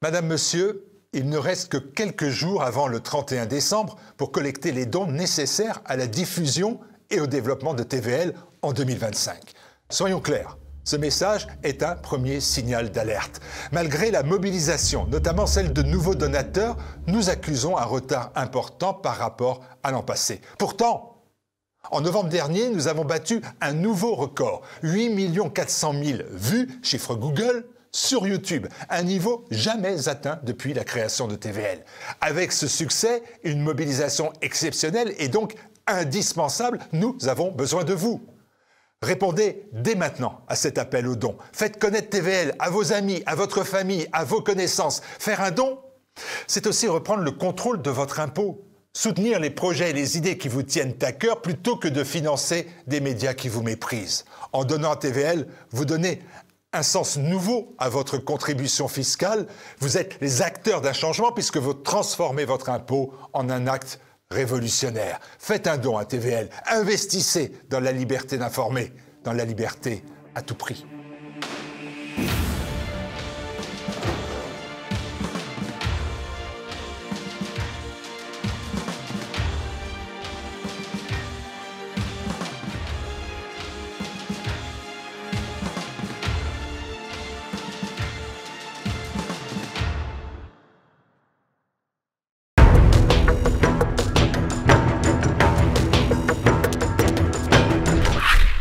Madame, Monsieur, il ne reste que quelques jours avant le 31 décembre pour collecter les dons nécessaires à la diffusion et au développement de TVL en 2025. Soyons clairs, ce message est un premier signal d'alerte. Malgré la mobilisation, notamment celle de nouveaux donateurs, nous accusons un retard important par rapport à l'an passé. Pourtant, en novembre dernier, nous avons battu un nouveau record, 8 400 000 vues, chiffre Google, sur YouTube, un niveau jamais atteint depuis la création de TVL. Avec ce succès, une mobilisation exceptionnelle et donc indispensable, nous avons besoin de vous. Répondez dès maintenant à cet appel aux dons. Faites connaître TVL à vos amis, à votre famille, à vos connaissances. Faire un don, c'est aussi reprendre le contrôle de votre impôt. Soutenir les projets et les idées qui vous tiennent à cœur plutôt que de financer des médias qui vous méprisent. En donnant à TVL, vous donnez un sens nouveau à votre contribution fiscale. Vous êtes les acteurs d'un changement puisque vous transformez votre impôt en un acte révolutionnaire. Faites un don à TVL. Investissez dans la liberté d'informer, dans la liberté à tout prix.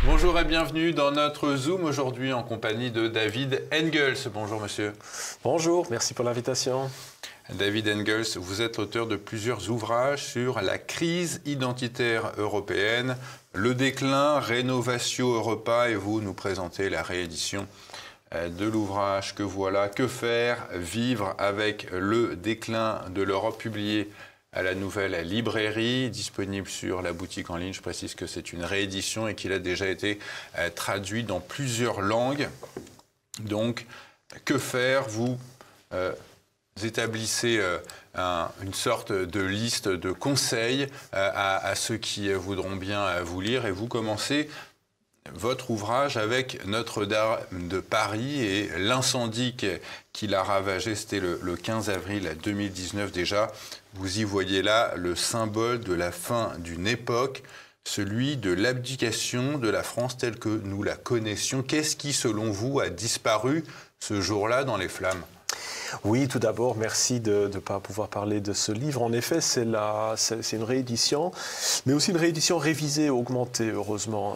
Bonjour et bienvenue dans notre Zoom aujourd'hui en compagnie de David Engels. Bonjour monsieur. Bonjour, merci pour l'invitation. David Engels, vous êtes l'auteur de plusieurs ouvrages sur la crise identitaire européenne, le déclin, Rénovatio Europa, et vous nous présentez la réédition de l'ouvrage Que voilà, que faire, vivre avec le déclin de l'Europe, publié à la Nouvelle Librairie, disponible sur la boutique en ligne. Je précise que c'est une réédition et qu'il a déjà été traduit dans plusieurs langues. Donc, que faire? Vous établissez une sorte de liste de conseils à ceux qui voudront bien vous lire, et vous commencez votre ouvrage avec Notre-Dame de Paris et l'incendie qui l'a ravagé. C'était le 15 avril 2019 déjà. Vous y voyez là le symbole de la fin d'une époque, celui de l'abdication de la France telle que nous la connaissions. Qu'est-ce qui, selon vous, a disparu ce jour-là dans les flammes ? Oui, tout d'abord, merci de ne pas pouvoir parler de ce livre. En effet, c'est une réédition, mais aussi une réédition révisée, augmentée, heureusement.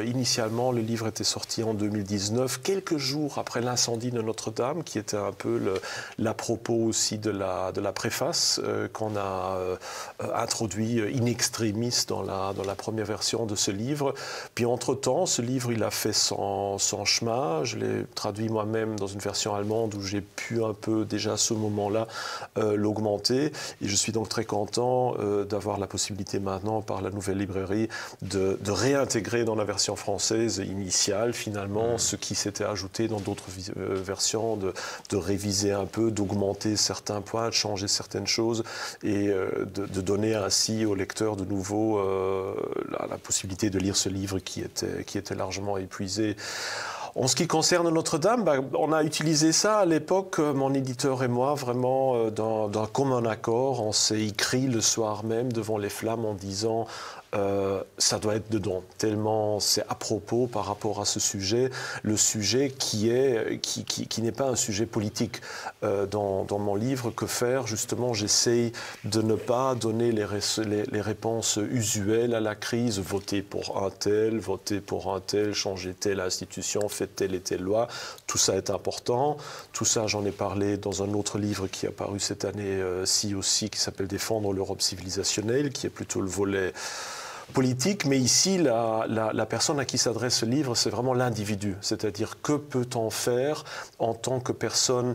Initialement, le livre était sorti en 2019, quelques jours après l'incendie de Notre-Dame, qui était un peu l'à-propos aussi de la préface qu'on a introduit in extremis dans la première version de ce livre. Puis entre-temps, ce livre, il a fait son chemin. Je l'ai traduit moi-même dans une version allemande où j'ai pu un peu déjà à ce moment-là l'augmenter, et je suis donc très content d'avoir la possibilité maintenant par la Nouvelle Librairie de réintégrer dans la version française initiale finalement ce qui s'était ajouté dans d'autres versions, de réviser un peu, d'augmenter certains points, de changer certaines choses et de donner ainsi au lecteur de nouveau la possibilité de lire ce livre qui était largement épuisé. En ce qui concerne Notre-Dame, on a utilisé ça à l'époque, mon éditeur et moi, vraiment d'un commun accord. On s'est écrit le soir même devant les flammes en disant ça doit être dedans, tellement c'est à propos par rapport à ce sujet, le sujet qui n'est pas un sujet politique. Dans mon livre, Que faire, justement, j'essaye de ne pas donner les réponses usuelles à la crise, voter pour un tel, changer telle institution, faire telle et telle loi. Tout ça est important. Tout ça, j'en ai parlé dans un autre livre qui est apparu cette année-ci aussi, qui s'appelle Défendre l'Europe civilisationnelle, qui est plutôt le volet politique, mais ici, la personne à qui s'adresse ce livre, c'est vraiment l'individu. C'est-à-dire, que peut-on faire en tant que personne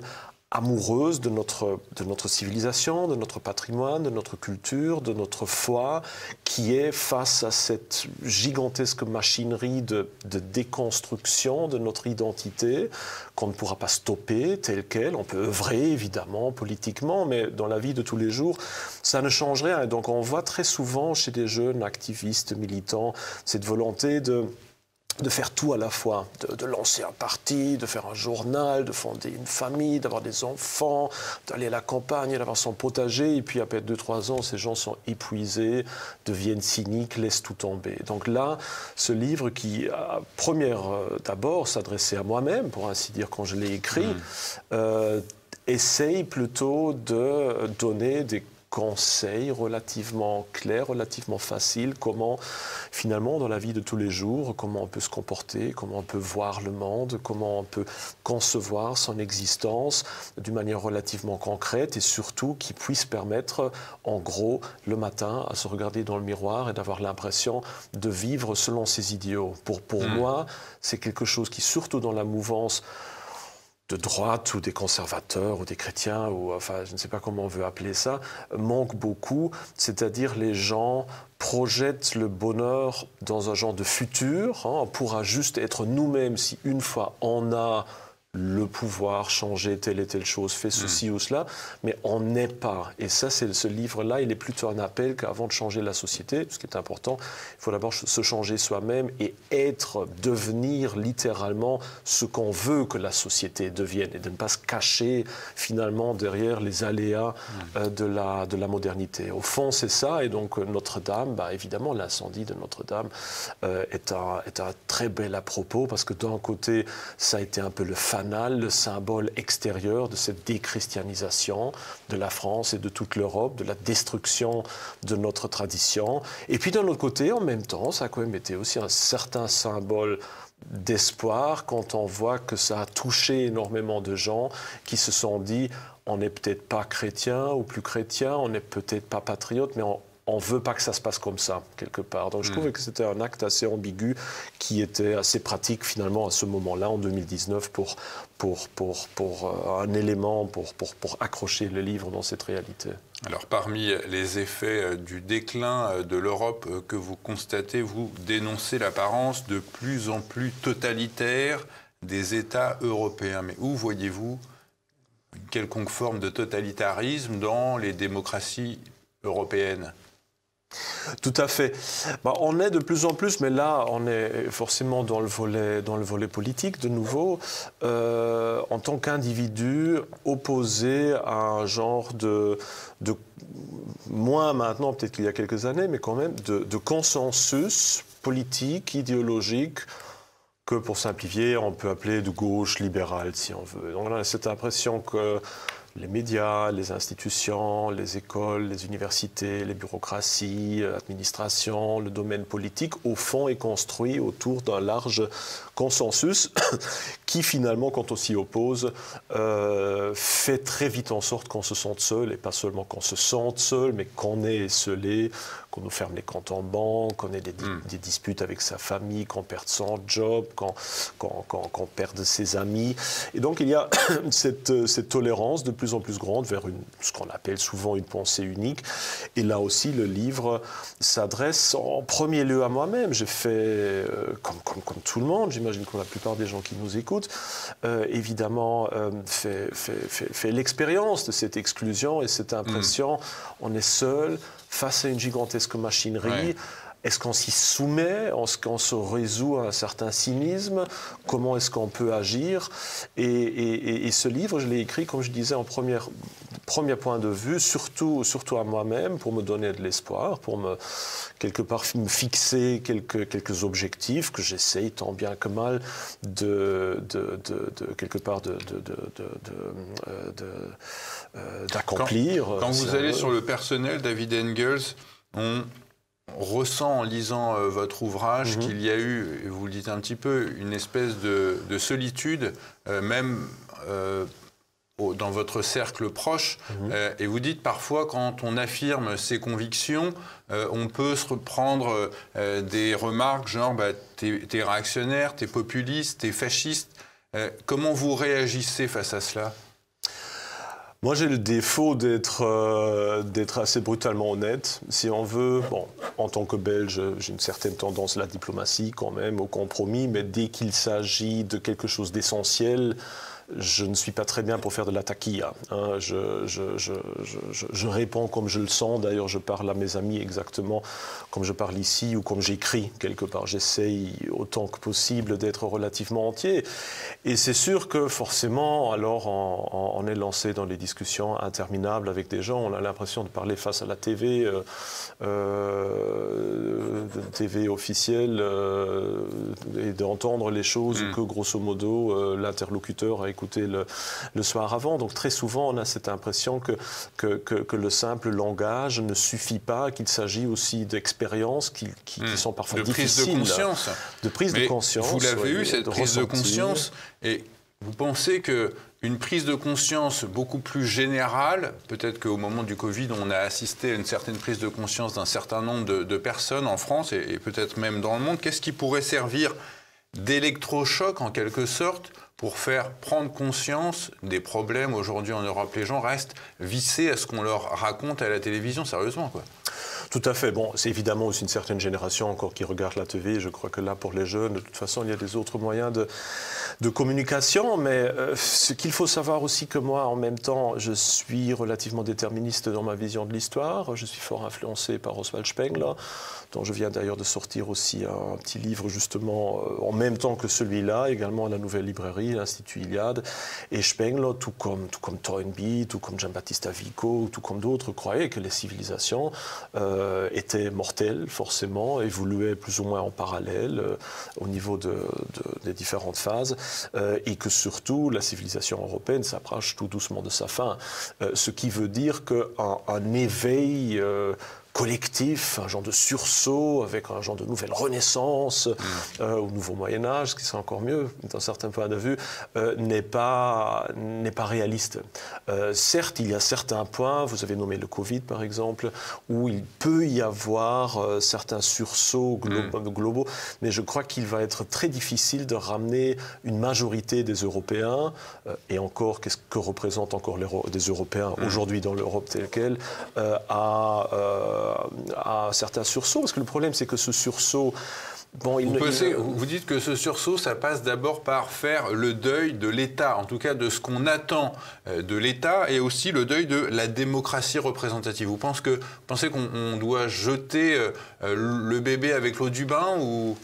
amoureuse de notre civilisation, de notre patrimoine, de notre culture, de notre foi, qui est face à cette gigantesque machinerie de déconstruction de notre identité, qu'on ne pourra pas stopper telle qu'elle. On peut œuvrer, évidemment, politiquement, mais dans la vie de tous les jours, ça ne change rien. Et donc on voit très souvent chez des jeunes activistes, militants, cette volonté de faire tout à la fois, de lancer un parti, de faire un journal, de fonder une famille, d'avoir des enfants, d'aller à la campagne, d'avoir son potager. Et puis après 2-3 ans, ces gens sont épuisés, deviennent cyniques, laissent tout tomber. Donc là, ce livre qui, d'abord, s'adressait à moi-même, pour ainsi dire, quand je l'ai écrit, essaye plutôt de donner des conseils relativement clairs, relativement faciles, comment finalement dans la vie de tous les jours, comment on peut se comporter, comment on peut voir le monde, comment on peut concevoir son existence d'une manière relativement concrète et surtout qui puisse permettre en gros le matin à se regarder dans le miroir et d'avoir l'impression de vivre selon ses idéaux. Pour moi, c'est quelque chose qui, surtout dans la mouvance de droite ou des conservateurs ou des chrétiens, ou enfin je ne sais pas comment on veut appeler ça, manque beaucoup, c'est-à-dire les gens projettent le bonheur dans un genre de futur, on pourra juste être nous-mêmes si une fois on a le pouvoir, changer telle et telle chose, fait ceci ou cela, mais on n'est pas. Et ça, ce livre-là, il est plutôt un appel qu'avant de changer la société, ce qui est important, il faut d'abord se changer soi-même et devenir littéralement ce qu'on veut que la société devienne et de ne pas se cacher finalement derrière les aléas de la modernité. Au fond, c'est ça, et donc Notre-Dame, évidemment, l'incendie de Notre-Dame est un très bel à propos, parce que d'un côté, ça a été un peu le le symbole extérieur de cette déchristianisation de la France et de toute l'Europe, de la destruction de notre tradition. Et puis d'un autre côté, en même temps, ça a quand même été aussi un certain symbole d'espoir quand on voit que ça a touché énormément de gens qui se sont dit on n'est peut-être pas chrétien ou plus chrétien, on n'est peut-être pas patriote, mais on ne veut pas que ça se passe comme ça, quelque part. Donc je trouvais que c'était un acte assez ambigu qui était assez pratique, finalement, à ce moment-là, en 2019, pour un élément, pour accrocher le livre dans cette réalité. Alors, parmi les effets du déclin de l'Europe que vous constatez, vous dénoncez l'apparence de plus en plus totalitaire des États européens. Mais où voyez-vous une quelconque forme de totalitarisme dans les démocraties européennes ? Tout à fait. On est de plus en plus, mais là, on est forcément dans le volet politique, de nouveau, en tant qu'individu opposé à un genre de moins maintenant, peut-être qu'il y a quelques années, mais quand même, de consensus politique, idéologique, que pour simplifier, on peut appeler de gauche libérale, si on veut. Donc on a cette impression que les médias, les institutions, les écoles, les universités, les bureaucraties, l'administration, le domaine politique, au fond, est construit autour d'un large consensus qui, finalement, quand on s'y oppose, fait très vite en sorte qu'on se sente seul, et pas seulement qu'on se sente seul, mais qu'on est esseulé, qu'on nous ferme les comptes en banque, qu'on ait des disputes avec sa famille, qu'on perde son job, qu'on perde ses amis. Et donc, il y a cette tolérance de plus en plus grande vers ce qu'on appelle souvent une pensée unique. Et là aussi, le livre s'adresse en premier lieu à moi-même. J'ai fait, comme tout le monde, j'imagine que la plupart des gens qui nous écoutent, évidemment, fait l'expérience de cette exclusion et cette impression, on est seul face à une gigantesque machinerie. Ouais. Est-ce qu'on s'y soumet? Est-ce qu'on se résout à un certain cynisme? Comment est-ce qu'on peut agir? Et ce livre, je l'ai écrit, comme je disais, en premier point de vue, surtout à moi-même, pour me donner de l'espoir, pour quelque part me fixer quelques objectifs que j'essaye tant bien que mal d'accomplir. Quand vous allez sur le personnel, David Engels, on ressent en lisant votre ouvrage qu'il y a eu, et vous le dites un petit peu, une espèce de solitude, même dans votre cercle proche. Et vous dites parfois, quand on affirme ses convictions, on peut se reprendre des remarques genre t'es réactionnaire, t'es populiste, t'es fasciste. Comment vous réagissez face à cela ? Moi, j'ai le défaut d'être assez brutalement honnête. Si on veut, en tant que Belge, j'ai une certaine tendance à la diplomatie quand même, au compromis, mais dès qu'il s'agit de quelque chose d'essentiel, je ne suis pas très bien pour faire de la taquilla. Hein. Je réponds comme je le sens. D'ailleurs, je parle à mes amis exactement comme je parle ici ou comme j'écris quelque part. J'essaye autant que possible d'être relativement entier. Et c'est sûr que forcément, alors on est lancé dans des discussions interminables avec des gens. On a l'impression de parler face à la TV, TV officielle, et d'entendre les choses que grosso modo l'interlocuteur a écouté le soir avant. Donc très souvent, on a cette impression que le simple langage ne suffit pas, qu'il s'agit aussi d'expériences qui sont parfois difficiles. De prise de conscience. De prise de conscience. Vous l'avez eu, cette prise de conscience, et vous pensez qu'une prise de conscience beaucoup plus générale, peut-être qu'au moment du Covid, on a assisté à une certaine prise de conscience d'un certain nombre de personnes en France et peut-être même dans le monde, qu'est-ce qui pourrait servir d'électrochoc en quelque sorte pour faire prendre conscience des problèmes aujourd'hui en Europe? Les gens restent vissés à ce qu'on leur raconte à la télévision, sérieusement, quoi. Tout à fait. Bon, c'est évidemment aussi une certaine génération encore qui regarde la TV. Je crois que là, pour les jeunes, de toute façon, il y a des autres moyens de communication. Mais ce qu'il faut savoir aussi que moi, en même temps, je suis relativement déterministe dans ma vision de l'histoire. Je suis fort influencé par Oswald Spengler, dont je viens d'ailleurs de sortir aussi un petit livre, justement, en même temps que celui-là, également à la Nouvelle Librairie, l'Institut Iliade. Et Spengler, tout comme Toynbee, tout comme Giambattista Vico, tout comme d'autres, croyait que les civilisations étaient mortelles, forcément, évoluaient plus ou moins en parallèle au niveau des différentes phases, et que surtout, la civilisation européenne s'approche tout doucement de sa fin. Ce qui veut dire qu'un éveil collectif, un genre de sursaut avec un genre de nouvelle renaissance au nouveau Moyen-Âge, ce qui serait encore mieux d'un certain point de vue, n'est pas réaliste. Certes, il y a certains points, vous avez nommé le Covid par exemple, où il peut y avoir certains sursauts globaux, mais je crois qu'il va être très difficile de ramener une majorité des Européens, et encore, qu'est-ce que représentent encore des Européens aujourd'hui dans l'Europe telle qu'elle, à certains sursauts, parce que le problème c'est que ce sursaut, vous dites que ce sursaut, ça passe d'abord par faire le deuil de l'État, en tout cas de ce qu'on attend de l'État, et aussi le deuil de la démocratie représentative. Vous pensez qu'on doit jeter le bébé avec l'eau du bain, ou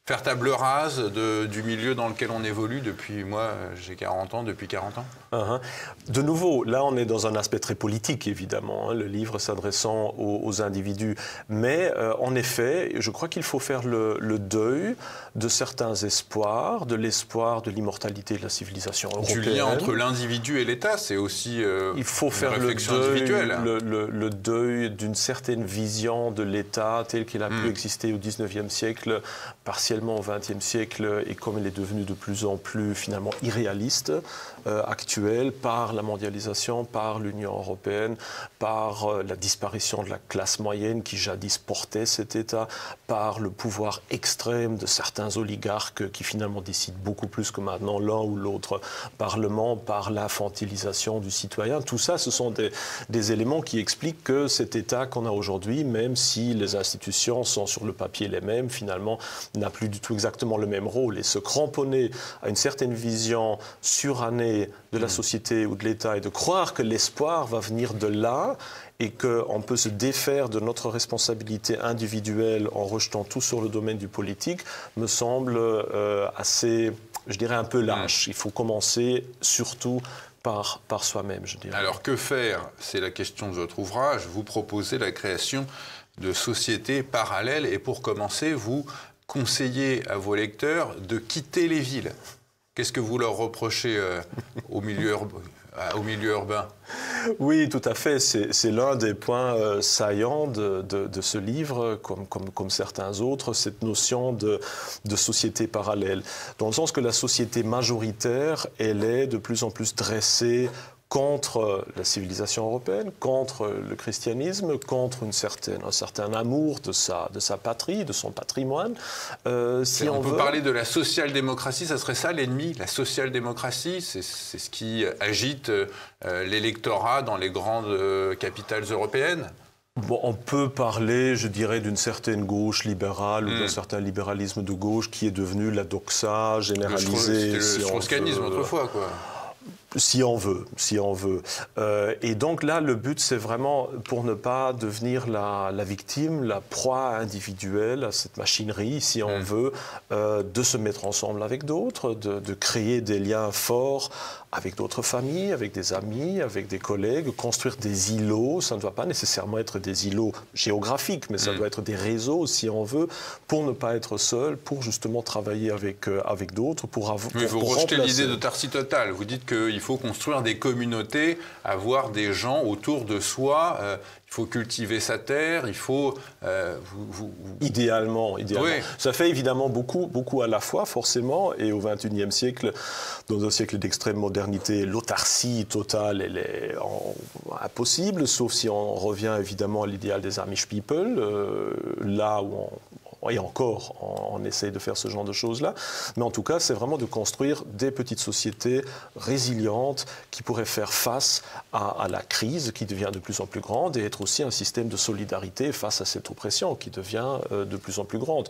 faire table rase du milieu dans lequel on évolue depuis, moi, j'ai 40 ans, depuis 40 ans. De nouveau, là, on est dans un aspect très politique, évidemment, hein, le livre s'adressant aux individus. Mais, en effet, je crois qu'il faut faire le deuil de certains espoirs, de l'espoir de l'immortalité de la civilisation européenne. Du lien entre l'individu et l'État, c'est aussi il faut faire le deuil d'une certaine vision de l'État tel qu'il a pu exister au XIXe siècle, partiellement au XXe siècle, et comme il est devenu de plus en plus finalement irréaliste, actuel, par la mondialisation, par l'Union européenne, par la disparition de la classe moyenne qui jadis portait cet État, par le pouvoir extrême de certains oligarques qui finalement décident beaucoup plus que maintenant l'un ou l'autre parlement, par l'infantilisation du citoyen. Tout ça, ce sont des éléments qui expliquent que cet État qu'on a aujourd'hui, même si les institutions sont sur le papier les mêmes, finalement n'a plus du tout exactement le même rôle, et se cramponner à une certaine vision surannée de la société ou de l'État et de croire que l'espoir va venir de là et qu'on peut se défaire de notre responsabilité individuelle en rejetant tout sur le domaine du politique, me semble assez, je dirais, un peu lâche. Il faut commencer surtout par soi-même, je dirais. Alors que faire? C'est la question de votre ouvrage. Vous proposez la création de sociétés parallèles, et pour commencer, vous conseillez à vos lecteurs de quitter les villes. Qu'est-ce que vous leur reprochez au milieu urbain? Oui, tout à fait. C'est l'un des points saillants de ce livre, comme certains autres, cette notion de société parallèle. Dans le sens que la société majoritaire, elle est de plus en plus dressée contre la civilisation européenne, contre le christianisme, contre un certain amour de sa patrie, de son patrimoine. On peut parler de la social-démocratie, ça serait ça l'ennemi? La social-démocratie, c'est ce qui agite l'électorat dans les grandes capitales européennes? Bon, on peut parler, je dirais, d'une certaine gauche libérale ou d'un certain libéralisme de gauche qui est devenu la doxa généralisée. C'était le strauss-kahnisme autrefois, quoi. Si on veut, si on veut. Et donc là, le but, c'est vraiment pour ne pas devenir la victime, la proie individuelle à cette machinerie, si on veut, de se mettre ensemble avec d'autres, de créer des liens forts avec d'autres familles, avec des amis, avec des collègues, construire des îlots. Ça ne doit pas nécessairement être des îlots géographiques, mais ça doit être des réseaux, si on veut, pour ne pas être seul, pour justement travailler avec d'autres, pour vous rejetez l'idée de tarcie totale. Vous dites qu'il faut construire des communautés, avoir des gens autour de soi. Il faut cultiver sa terre, il faut... Idéalement. Oui. Ça fait évidemment beaucoup à la fois, forcément, et au XXIe siècle, dans un siècle d'extrême modernité, l'autarcie totale, elle est impossible, sauf si on revient évidemment à l'idéal des Amish people, là où et encore, on essaye de faire ce genre de choses-là. Mais en tout cas, c'est vraiment de construire des petites sociétés résilientes qui pourraient faire face à la crise qui devient de plus en plus grande et être aussi un système de solidarité face à cette oppression qui devient de plus en plus grande.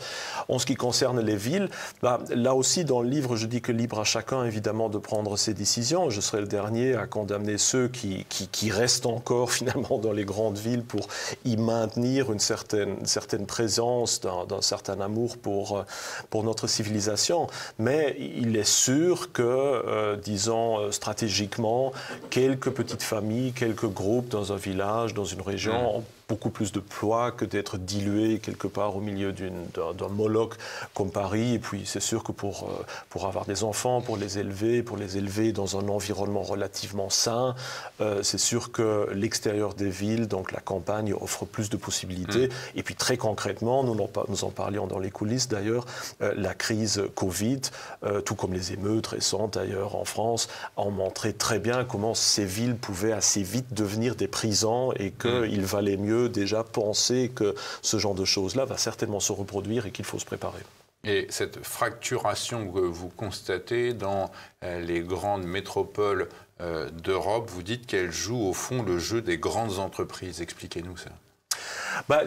En ce qui concerne les villes, là aussi, dans le livre, je dis que libre à chacun, évidemment, de prendre ses décisions. Je serai le dernier à condamner ceux qui restent encore, finalement, dans les grandes villes pour y maintenir une certaine présence d'un certain amour pour notre civilisation. Mais il est sûr que, disons, stratégiquement, quelques petites familles, quelques groupes dans un village, dans une région, ont beaucoup plus de poids que d'être dilués quelque part au milieu d'un Moloch comme Paris. Et puis c'est sûr que pour avoir des enfants, pour les élever dans un environnement relativement sain, c'est sûr que l'extérieur des villes, donc la campagne, offre plus de possibilités. Et puis très concrètement, nous en parlions dans les coulisses d'ailleurs, la crise Covid, tout comme les émeutes récentes d'ailleurs en France, ont montré très bien comment ces villes pouvaient assez vite devenir des prisons et qu'il valait mieux déjà penser que ce genre de choses-là va certainement se reproduire et qu'il faut se préparer. Et cette fracturation que vous constatez dans les grandes métropoles d'Europe, vous dites qu'elle joue au fond le jeu des grandes entreprises. Expliquez-nous ça.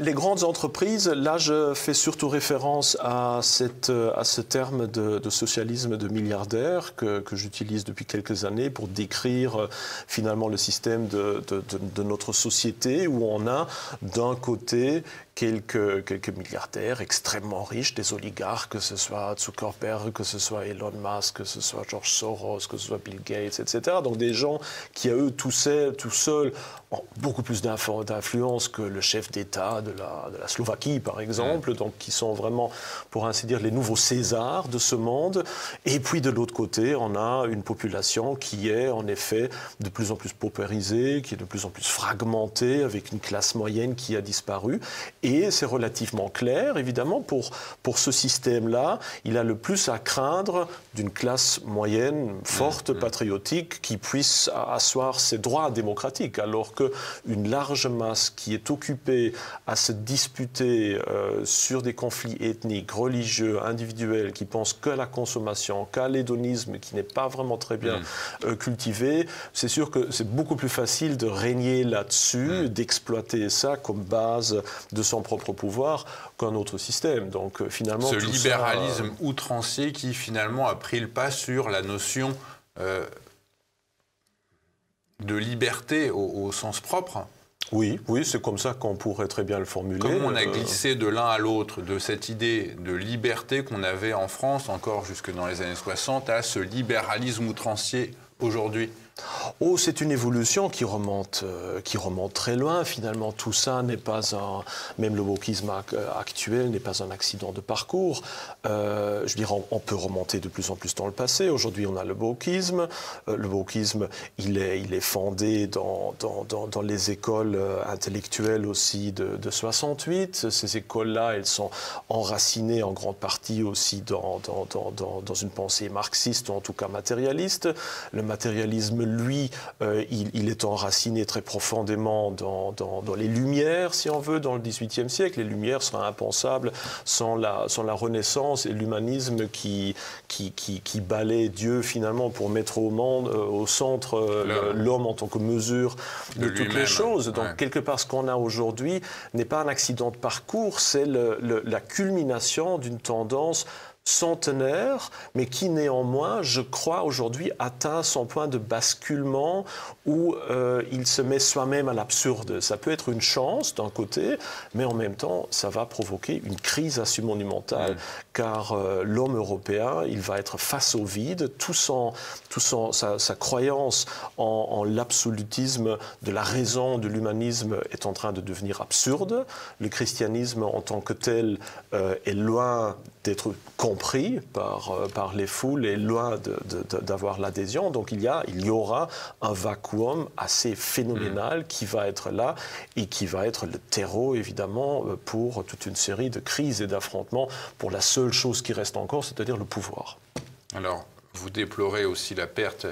Les grandes entreprises, là je fais surtout référence à ce terme de socialisme de milliardaire que j'utilise depuis quelques années pour décrire finalement le système de notre société où on a d'un côté quelques milliardaires extrêmement riches, des oligarques, que ce soit Zuckerberg, que ce soit Elon Musk, que ce soit George Soros, que ce soit Bill Gates, etc. Donc des gens qui à eux tout seuls ont beaucoup plus d'influence que le chef d'État de la Slovaquie par exemple, donc qui sont vraiment pour ainsi dire les nouveaux Césars de ce monde. Et puis de l'autre côté on a une population qui est en effet de plus en plus paupérisée, qui est de plus en plus fragmentée, avec une classe moyenne qui a disparu. Et c'est relativement clair, évidemment, pour ce système-là, il a le plus à craindre d'une classe moyenne forte, patriotique, qui puisse asseoir ses droits démocratiques, alors qu'une large masse qui est occupée à se disputer sur des conflits ethniques, religieux, individuels, qui pensent qu'à la consommation, qu'à l'hédonisme, qui n'est pas vraiment très bien cultivé, c'est sûr que c'est beaucoup plus facile de régner là-dessus, d'exploiter ça comme base de son propre pouvoir qu'un autre système. Donc finalement, ce libéralisme outrancier qui finalement a pris le pas sur la notion de liberté au sens propre. Oui, c'est comme ça qu'on pourrait très bien le formuler. Comment on a glissé de l'un à l'autre de cette idée de liberté qu'on avait en France encore jusque dans les années 60 à ce libéralisme outrancier aujourd'hui? Oh, c'est une évolution qui remonte très loin. Finalement, tout ça n'est pas même le wokisme actuel n'est pas un accident de parcours. Je veux dire, on peut remonter de plus en plus dans le passé. Aujourd'hui, on a le wokisme. Le wokisme, il est fondé dans les écoles intellectuelles aussi de 68. Ces écoles-là, elles sont enracinées en grande partie aussi dans une pensée marxiste, ou en tout cas matérialiste. Le matérialisme, lui, il est enraciné très profondément dans les Lumières, si on veut, dans le XVIIIe siècle. Les Lumières seraient impensables sans la Renaissance et l'humanisme qui balaie Dieu finalement pour mettre au centre l'homme en tant que mesure de toutes les choses. Donc quelque part, ce qu'on a aujourd'hui n'est pas un accident de parcours, c'est la culmination d'une tendance centenaire, mais qui néanmoins, je crois, aujourd'hui atteint son point de basculement où il se met soi-même à l'absurde. Ça peut être une chance d'un côté, mais en même temps, ça va provoquer une crise assez monumentale, car l'homme européen, il va être face au vide, sa croyance en l'absolutisme de la raison, de l'humanisme est en train de devenir absurde. Le christianisme en tant que tel est loin d'être compris par les foules et loin d'avoir l'adhésion. Donc il y aura un vacuum assez phénoménal qui va être là et qui va être le terreau, évidemment, pour toute une série de crises et d'affrontements pour la seule chose qui reste encore, c'est-à-dire le pouvoir. Alors, vous déplorez aussi la perte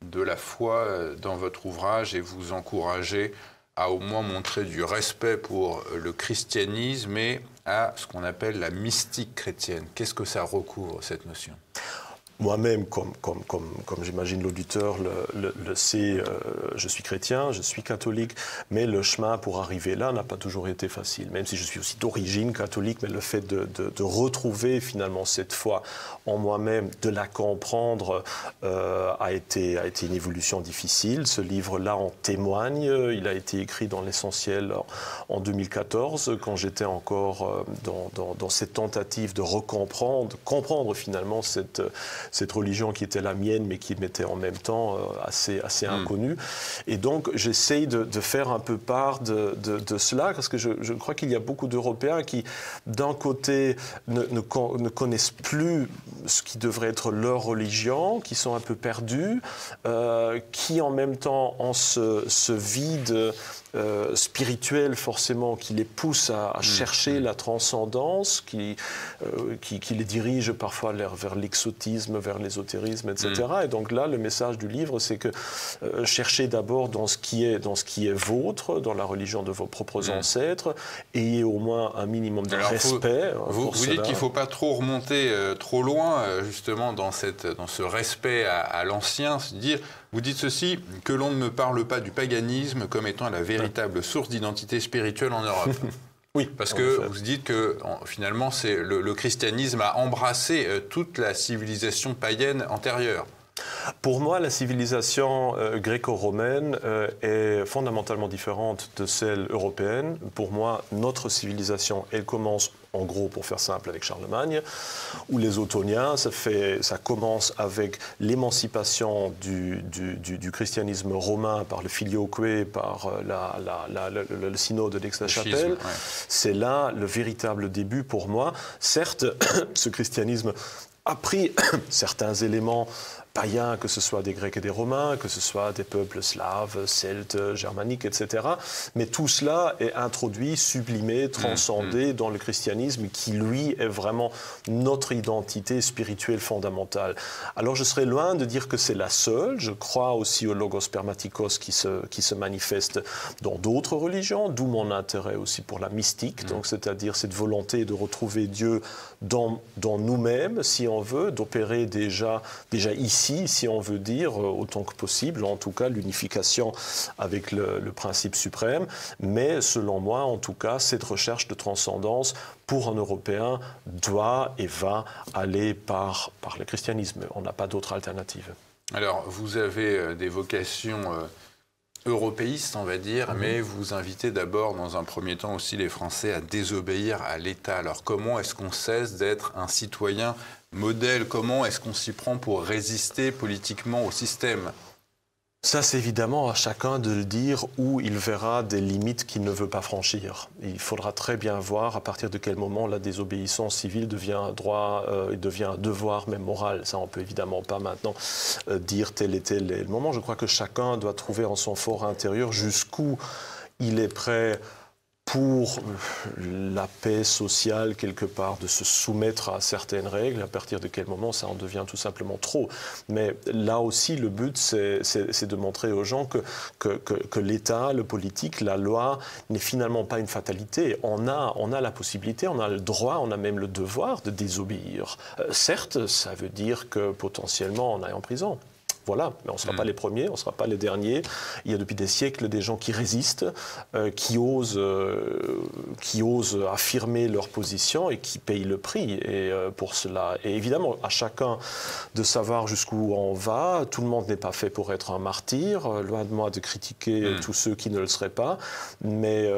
de la foi dans votre ouvrage et vous encouragez à au moins montrer du respect pour le christianisme et à ce qu'on appelle la mystique chrétienne. Qu'est-ce que ça recouvre, cette notion ? Moi-même, comme j'imagine l'auditeur le sait, je suis chrétien, je suis catholique, mais le chemin pour arriver là n'a pas toujours été facile. Même si je suis aussi d'origine catholique, mais le fait de retrouver finalement cette foi en moi-même, de la comprendre, a été une évolution difficile. Ce livre-là en témoigne. Il a été écrit dans l'essentiel en 2014, quand j'étais encore dans cette tentative de comprendre finalement cette religion qui était la mienne, mais qui m'était en même temps assez inconnue. Et donc, j'essaye de faire un peu part de cela, parce que je crois qu'il y a beaucoup d'Européens qui, d'un côté, ne connaissent plus ce qui devrait être leur religion, qui sont un peu perdus, qui, en même temps, ont ce vide spirituel, forcément, qui les pousse à chercher la transcendance, qui les dirige parfois vers l'exotisme, vers l'ésotérisme, etc. Et donc là, le message du livre, c'est que cherchez d'abord dans ce qui est vôtre, dans la religion de vos propres ancêtres, ayez au moins un minimum de respect. Vous dites qu'il ne faut pas trop remonter trop loin, justement, dans ce respect à l'ancien, vous dites ceci, que l'on ne me parle pas du paganisme comme étant la véritable source d'identité spirituelle en Europe. Oui, parce que vous dites que finalement le christianisme a embrassé toute la civilisation païenne antérieure. Pour moi, la civilisation gréco-romaine est fondamentalement différente de celle européenne. Pour moi, notre civilisation, elle commence, en gros, pour faire simple, avec Charlemagne, ou les Ottoniens. Ça commence avec l'émancipation du christianisme romain par le filioque, par le synode d'Aix-la-Chapelle. Ouais. C'est là le véritable début pour moi. Certes, ce christianisme a pris certains éléments païens, que ce soit des Grecs et des Romains, que ce soit des peuples slaves, celtes, germaniques, etc. Mais tout cela est introduit, sublimé, transcendé dans le christianisme qui, lui, est vraiment notre identité spirituelle fondamentale. Alors je serais loin de dire que c'est la seule. Je crois aussi au logos spermatikos qui se manifeste dans d'autres religions, d'où mon intérêt aussi pour la mystique, donc c'est-à-dire cette volonté de retrouver Dieu dans nous-mêmes, si on veut, d'opérer déjà ici, si on veut dire, autant que possible, en tout cas l'unification avec le principe suprême. Mais selon moi, en tout cas, cette recherche de transcendance pour un Européen doit et va aller par le christianisme. On n'a pas d'autre alternative. Alors, vous avez des vocations européistes, on va dire, mais vous invitez d'abord, dans un premier temps aussi, les Français à désobéir à l'État. Alors, comment est-ce qu'on cesse d'être un citoyen modèle? Comment est-ce qu'on s'y prend pour résister politiquement au système? Ça, c'est évidemment à chacun de le dire où il verra des limites qu'il ne veut pas franchir. Il faudra très bien voir à partir de quel moment la désobéissance civile devient un droit, devient un devoir même moral. Ça, on ne peut évidemment pas maintenant dire tel et tel est le moment. Je crois que chacun doit trouver en son fort intérieur jusqu'où il est prêt pour la paix sociale, quelque part, de se soumettre à certaines règles, à partir de quel moment ça en devient tout simplement trop. Mais là aussi, le but, c'est de montrer aux gens que l'État, le politique, la loi n'est finalement pas une fatalité. On a la possibilité, on a le droit, on a même le devoir de désobéir. Certes, ça veut dire que potentiellement on aille en prison. Voilà, mais on ne sera pas les premiers, on ne sera pas les derniers. Il y a depuis des siècles des gens qui résistent, qui osent affirmer leur position et qui payent le prix pour cela. Et évidemment, à chacun de savoir jusqu'où on va. Tout le monde n'est pas fait pour être un martyr. Loin de moi de critiquer tous ceux qui ne le seraient pas. Mais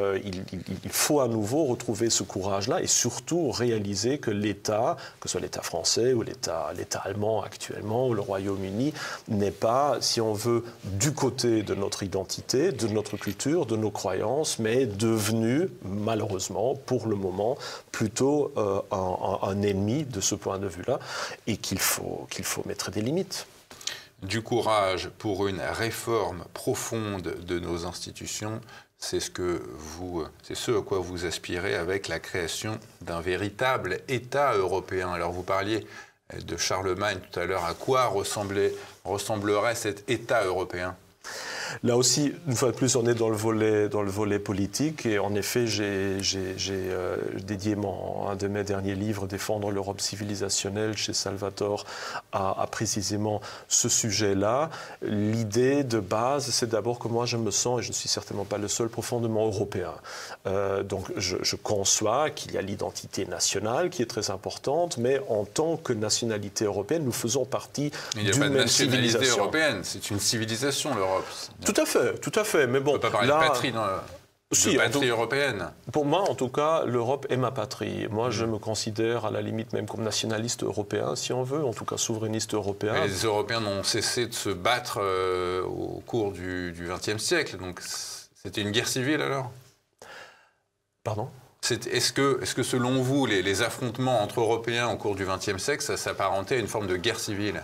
il faut à nouveau retrouver ce courage-là et surtout réaliser que l'État, que ce soit l'État français ou l'État allemand actuellement ou le Royaume-Uni, n'est pas, si on veut, du côté de notre identité, de notre culture, de nos croyances, mais devenu, malheureusement, pour le moment, plutôt un ennemi de ce point de vue-là, et qu'il faut mettre des limites. Du courage pour une réforme profonde de nos institutions, c'est ce à quoi vous aspirez avec la création d'un véritable État européen. Alors vous parliez de Charlemagne tout à l'heure. À quoi ressemblerait cet État européen ? Là aussi, une fois de plus, on est dans le volet politique. Et en effet, j'ai dédié un de mes derniers livres, Défendre l'Europe civilisationnelle, chez Salvatore, à précisément ce sujet-là. L'idée de base, c'est d'abord que moi, je me sens, et je ne suis certainement pas le seul, profondément européen. Donc, je conçois qu'il y a l'identité nationale qui est très importante, mais en tant que nationalité européenne, nous faisons partie d'une même civilisation. Il n'y a pas de nationalité européenne, c'est une civilisation, l'Europe. Tout à fait. Mais bon, on ne peut pas parler de patrie, patrie européenne. Pour moi, en tout cas, l'Europe est ma patrie. Moi, je me considère à la limite même comme nationaliste européen, si on veut, en tout cas souverainiste européen. Mais les Européens n'ont cessé de se battre au cours du XXe siècle. Donc, c'était une guerre civile alors ? Pardon ? Est-ce que selon vous, les affrontements entre Européens au cours du XXe siècle, ça s'apparentait à une forme de guerre civile ?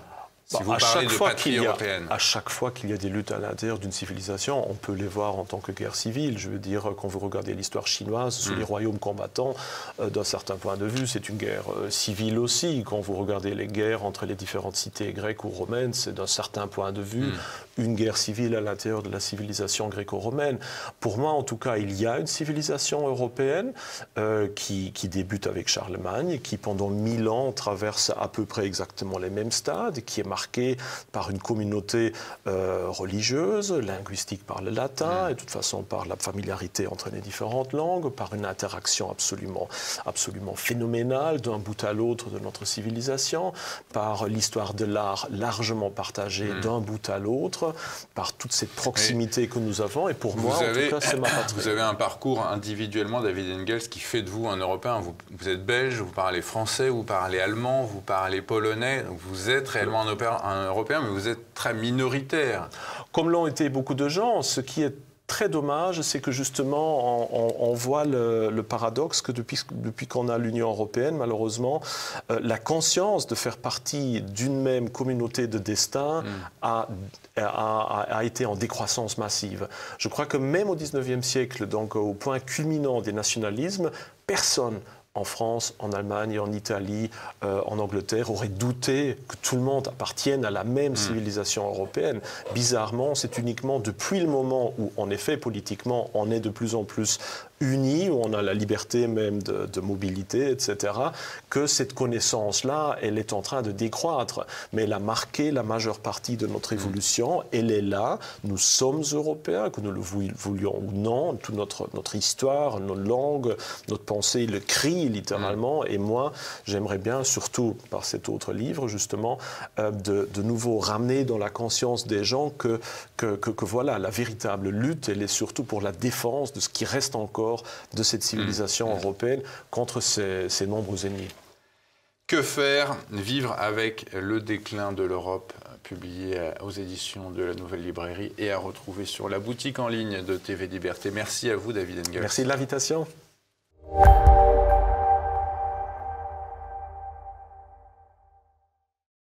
Si vous parlez de patrie européenne. À chaque fois qu'il y a des luttes à l'intérieur d'une civilisation, on peut les voir en tant que guerre civile. Je veux dire, quand vous regardez l'histoire chinoise, sous les royaumes combattants, d'un certain point de vue, c'est une guerre civile aussi. Quand vous regardez les guerres entre les différentes cités grecques ou romaines, c'est d'un certain point de vue une guerre civile à l'intérieur de la civilisation gréco-romaine. Pour moi, en tout cas, il y a une civilisation européenne qui débute avec Charlemagne, qui pendant 1000 ans traverse à peu près exactement les mêmes stades, qui est marquée par une communauté religieuse, linguistique par le latin, et de toute façon par la familiarité entre les différentes langues, par une interaction absolument phénoménale d'un bout à l'autre de notre civilisation, par l'histoire de l'art largement partagée d'un bout à l'autre, par toute cette proximité que nous avons, et pour moi, en tout cas, c'est ma patrie. Vous avez un parcours individuellement, David Engels, qui fait de vous un Européen. Vous êtes belge, vous parlez français, vous parlez allemand, vous parlez polonais, donc vous êtes réellement un Européen, mais vous êtes très minoritaire. Comme l'ont été beaucoup de gens, ce qui est très dommage, c'est que justement, on voit le paradoxe que depuis qu'on a l'Union européenne, malheureusement, la conscience de faire partie d'une même communauté de destin a été en décroissance massive. Je crois que même au XIXe siècle, donc au point culminant des nationalismes, personne en France, en Allemagne, en Italie, en Angleterre, aurait douté que tout le monde appartienne à la même civilisation européenne. Bizarrement, c'est uniquement depuis le moment où, en effet, politiquement, on est de plus en plus unis, où on a la liberté même de mobilité, etc., que cette connaissance-là, elle est en train de décroître. Mais elle a marqué la majeure partie de notre évolution. Elle est là. Nous sommes Européens, que nous le voulions ou non. Toute notre histoire, nos langues, notre pensée le crie littéralement. Et moi, j'aimerais bien, surtout par cet autre livre, justement, de nouveau ramener dans la conscience des gens que voilà, la véritable lutte, elle est surtout pour la défense de ce qui reste encore de cette civilisation européenne contre ces nombreux ennemis. Que faire ? Vivre avec le déclin de l'Europe, publié aux éditions de la Nouvelle Librairie et à retrouver sur la boutique en ligne de TV Liberté. Merci à vous, David Engels. Merci de l'invitation.